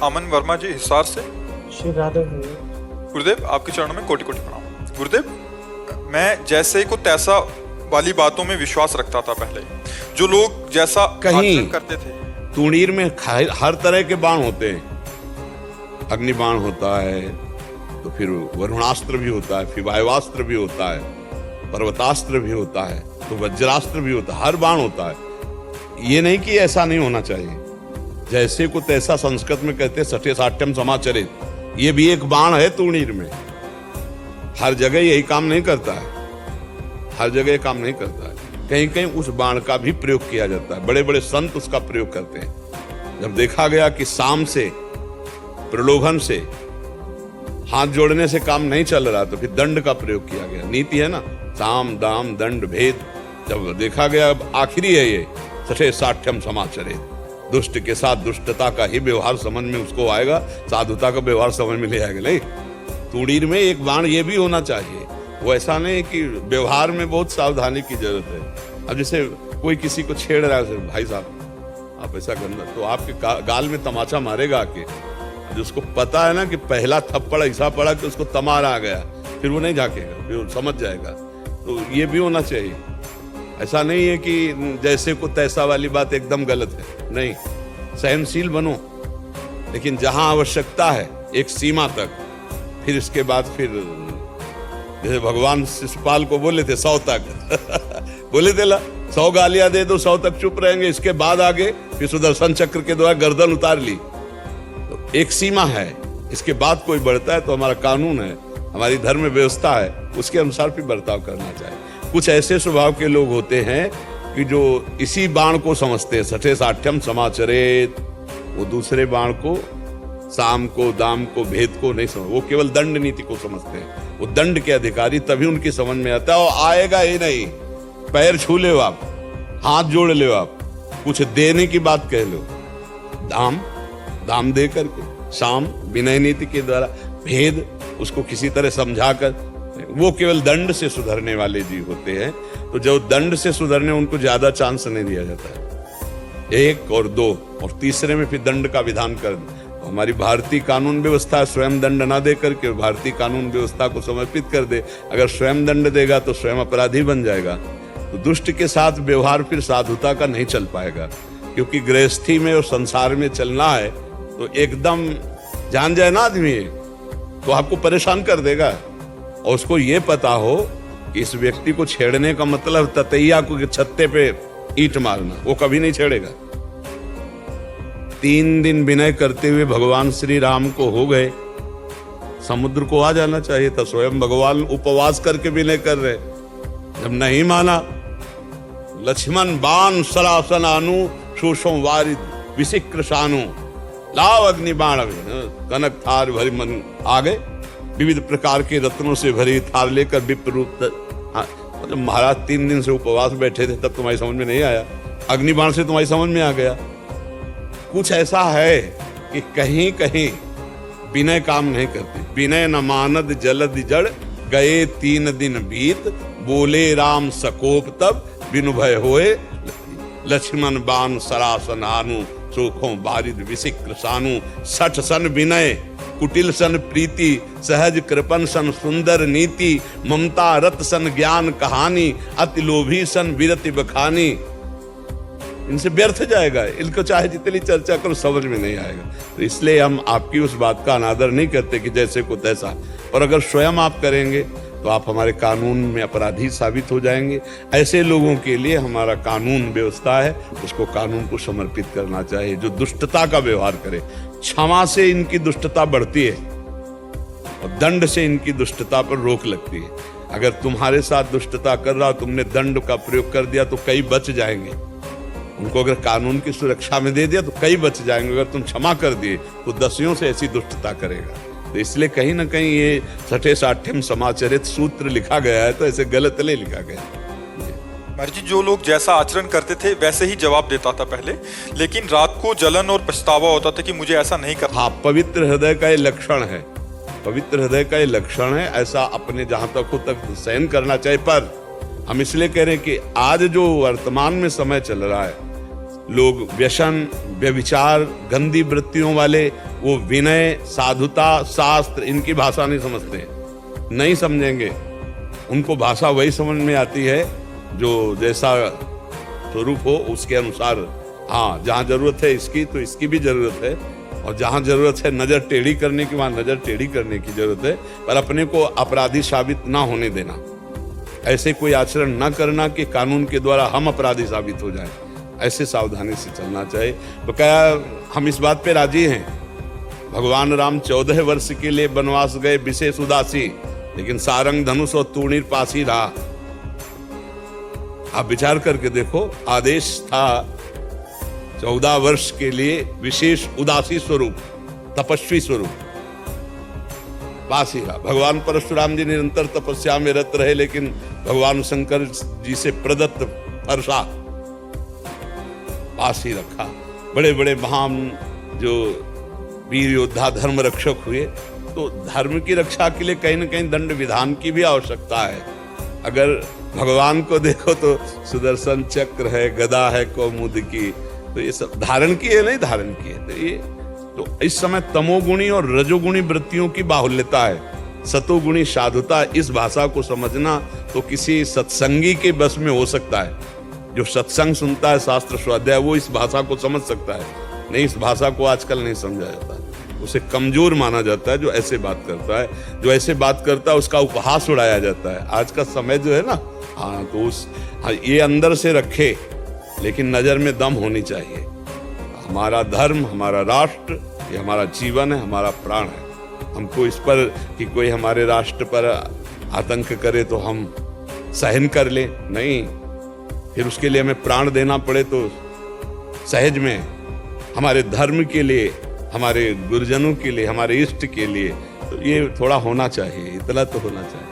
अमन वर्मा जी, हिसार से। श्री राधे गुरुदेव, आपके चरणों में कोटि कोटि प्रणाम। गुरुदेव, मैं जैसे को तैसा वाली बातों में विश्वास रखता था पहले। जो लोग जैसा कहीं आचरण करते थे। तूणीर में हर तरह के बाण होते हैं। अग्निबाण होता है, तो फिर वरुणास्त्र भी होता है, फिर वायुवास्त्र भी होता है, पर्वतास्त्र भी होता है, तो वज्रास्त्र भी होता है, हर बाण होता है। ये नहीं कि ऐसा नहीं होना चाहिए। जैसे को तैसा संस्कृत में कहते हैं, सठे साठ्यम समाचरित। ये भी एक बाण है तूणीर में। हर जगह यही काम नहीं करता है, हर जगह काम नहीं करता है। कहीं कहीं उस बाण का भी प्रयोग किया जाता है। बड़े बड़े संत उसका प्रयोग करते हैं। जब देखा गया कि साम से, प्रलोभन से, हाथ जोड़ने से काम नहीं चल रहा, तो फिर दंड का प्रयोग किया गया। नीति है ना, साम दाम दंड भेद। जब देखा गया अब आखिरी है ये, सठे साठ्यम समाचरे। दुष्ट के साथ दुष्टता का ही व्यवहार समझ में उसको आएगा, साधुता का व्यवहार समझ में ले आएगा। नहीं, तूणीर में एक बाण ये भी होना चाहिए। वो ऐसा नहीं कि व्यवहार में बहुत सावधानी की जरूरत है। अब जैसे कोई किसी को छेड़ रहा है, भाई साहब आप ऐसा करना, तो आपके गाल में तमाचा मारेगा आके। जिसको पता है ना कि पहला थप्पड़ ऐसा पड़ा कि उसको तमार आ गया, फिर वो नहीं झाकेगा, फिर वो समझ जाएगा। तो ये भी होना चाहिए। ऐसा नहीं है कि जैसे को तैसा वाली बात एकदम गलत है। नहीं, सहनशील बनो, लेकिन जहां आवश्यकता है एक सीमा तक, फिर इसके बाद फिर जैसे भगवान शिशुपाल को बोले थे 100 तक बोले थे 100 गालियां दे दो, 100 तक चुप रहेंगे, इसके बाद आगे फिर सुदर्शन चक्र के द्वारा गर्दन उतार ली। तो एक सीमा है, इसके बाद कोई बढ़ता है तो हमारा कानून है, हमारी धर्म व्यवस्था है, उसके अनुसार फिर बर्ताव करना चाहिए। कुछ ऐसे स्वभाव के लोग होते हैं कि जो इसी बाण को समझते हैं, सठे साठ्यम समाचरेत। वो दूसरे बाण को, साम को, दाम को, भेद को नहीं समझ, वो केवल दंड नीति को समझते हैं। वो दंड के अधिकारी, तभी उनकी समझ में आता है। और आएगा ही नहीं, पैर छू ले आप, हाथ जोड़ ले आप, कुछ देने की बात कह लो, दाम दे करके, साम विनय नीति के द्वारा, भेद उसको किसी तरह समझाकर, वो केवल दंड से सुधरने वाले जीव होते हैं। तो जो दंड से सुधरने, उनको ज्यादा चांस नहीं दिया जाता है। 1 और 2 और तीसरे में फिर दंड का विधान कर। तो हमारी भारतीय कानून व्यवस्था स्वयं दंड ना दे करके भारतीय कानून व्यवस्था को समर्पित कर दे। अगर स्वयं दंड देगा तो स्वयं अपराधी बन जाएगा। तो दुष्ट के साथ व्यवहार फिर साधुता का नहीं चल पाएगा, क्योंकि गृहस्थी में और संसार में चलना है तो एकदम जान जाए ना आदमी, तो आपको परेशान कर देगा। और उसको ये पता हो कि इस व्यक्ति को छेड़ने का मतलब ततैया को छत्ते पे ईंट मारना, वो कभी नहीं छेड़ेगा। 3 दिन विनय करते हुए भगवान श्री राम को हो गए, समुद्र को आ जाना चाहिए था। स्वयं भगवान उपवास करके विनय कर रहे, जब नहीं माना, लक्ष्मण बाण सरासन आनु, शोषों वारिद विशिक्र शानु, लाव अग्नि बाण। कनक थार भरी मन आ गए, विविध प्रकार के रत्नों से भरी थार लेकर विप्र रूप। मतलब महाराज 3 दिन से उपवास बैठे थे, तब तुम्हारी समझ में नहीं आया, अग्निबाण से तुम्हारी समझ में आ गया। कुछ ऐसा है कि कहीं कहीं विनय काम नहीं करती। विनय न मानद जलद जड़, गए 3 दिन बीत, बोले राम सकोप तब, बिनु भय होए लक्ष्मण बाण सरासन आनु, सोखों बारिद विशिक्र सानु। 60 सन विनय, कुटिल सन प्रीति, सहज कृपन सन सुंदर नीति, ममता रत सन ज्ञान कहानी, अति लोभी सन विरति बखानी। इनसे व्यर्थ जाएगा, इनको चाहे जितनी चर्चा करो समझ में नहीं आएगा। तो इसलिए हम आपकी उस बात का अनादर नहीं करते कि जैसे को तैसा। और अगर स्वयं आप करेंगे तो आप हमारे कानून में अपराधी साबित हो जाएंगे। ऐसे लोगों के लिए हमारा कानून व्यवस्था है, उसको कानून को समर्पित करना चाहिए। जो दुष्टता का व्यवहार करे, क्षमा से इनकी दुष्टता बढ़ती है और दंड से इनकी दुष्टता पर रोक लगती है। अगर तुम्हारे साथ दुष्टता कर रहा, तुमने दंड का प्रयोग कर दिया तो कई बच जाएंगे। उनको अगर कानून की सुरक्षा में दे दिया तो कई बच जाएंगे। अगर तुम क्षमा कर दिए तो दसियों से ऐसी दुष्टता करेगा। तो इसलिए कहीं ना कहीं ये सठे साठ्यम समाचरित सूत्र लिखा गया है, तो ऐसे गलत नहीं लिखा गया। महाराज जी, जो लोग जैसा आचरण करते थे वैसे ही जवाब देता था पहले, लेकिन रात को जलन और पछतावा होता था कि मुझे ऐसा नहीं करना। हाँ, पवित्र हृदय का ये लक्षण है, पवित्र हृदय का ये लक्षण है। ऐसा अपने जहां तक हो तक सहन करना चाहिए। पर हम इसलिए कह रहे हैं कि आज जो वर्तमान में समय चल रहा है, लोग व्यसन, व्यभिचार, गंदी वृत्तियों वाले वो विनय, साधुता, शास्त्र इनकी भाषा नहीं समझते, नहीं समझेंगे। उनको भाषा वही समझ में आती है जो जैसा स्वरूप हो उसके अनुसार। हाँ, जहाँ जरूरत है इसकी तो इसकी भी जरूरत है, और जहाँ जरूरत है नजर टेढ़ी करने की वहाँ नजर टेढ़ी करने की जरूरत है, पर अपने को अपराधी साबित ना होने देना। ऐसे कोई आचरण ना करना कि कानून के द्वारा हम अपराधी साबित हो जाएं। ऐसे सावधानी से चलना चाहिए। तो क्या हम इस बात पे राजी हैं? भगवान राम 14 वर्ष के लिए वनवास गए, विशेष उदासी, लेकिन सारंग धनुष और तूणीर पास ही रहा। आप विचार करके देखो, आदेश था 14 वर्ष के लिए विशेष उदासी स्वरूप, तपस्वी स्वरूप, पास ही रहा। भगवान परशुराम जी निरंतर तपस्या में रत रहे, लेकिन भगवान शंकर जी से प्रदत्त वर्षा पास ही रखा। बड़े बड़े महान जो वीर योद्धा धर्म रक्षक हुए, तो धर्म की रक्षा के लिए कहीं न कहीं दंड विधान की भी आवश्यकता है। अगर भगवान को देखो तो सुदर्शन चक्र है, गदा है कौमुदकी, तो ये सब धारण किए नहीं धारण किए। तो ये तो इस समय तमोगुणी और रजोगुणी वृत्तियों की बाहुल्यता है। सतोगुणी साधुता, इस भाषा को समझना तो किसी सत्संगी के बस में हो सकता है। जो सत्संग सुनता है, शास्त्र स्वाध्याय, वो इस भाषा को समझ सकता है। नहीं, इस भाषा को आजकल नहीं समझा जाता, उसे कमजोर माना जाता है जो ऐसे बात करता है। जो ऐसे बात करता है उसका उपहास उड़ाया जाता है। आज का समय जो है ना, हाँ, तो ये अंदर से रखे, लेकिन नजर में दम होनी चाहिए। हमारा धर्म, हमारा राष्ट्र, ये हमारा जीवन है, हमारा प्राण है। हमको इस पर कि कोई हमारे राष्ट्र पर आतंक करे तो हम सहन कर लें, नहीं, फिर उसके लिए हमें प्राण देना पड़े तो सहज में। हमारे धर्म के लिए, हमारे गुरुजनों के लिए, हमारे इष्ट के लिए, तो ये थोड़ा होना चाहिए, इतना तो होना चाहिए।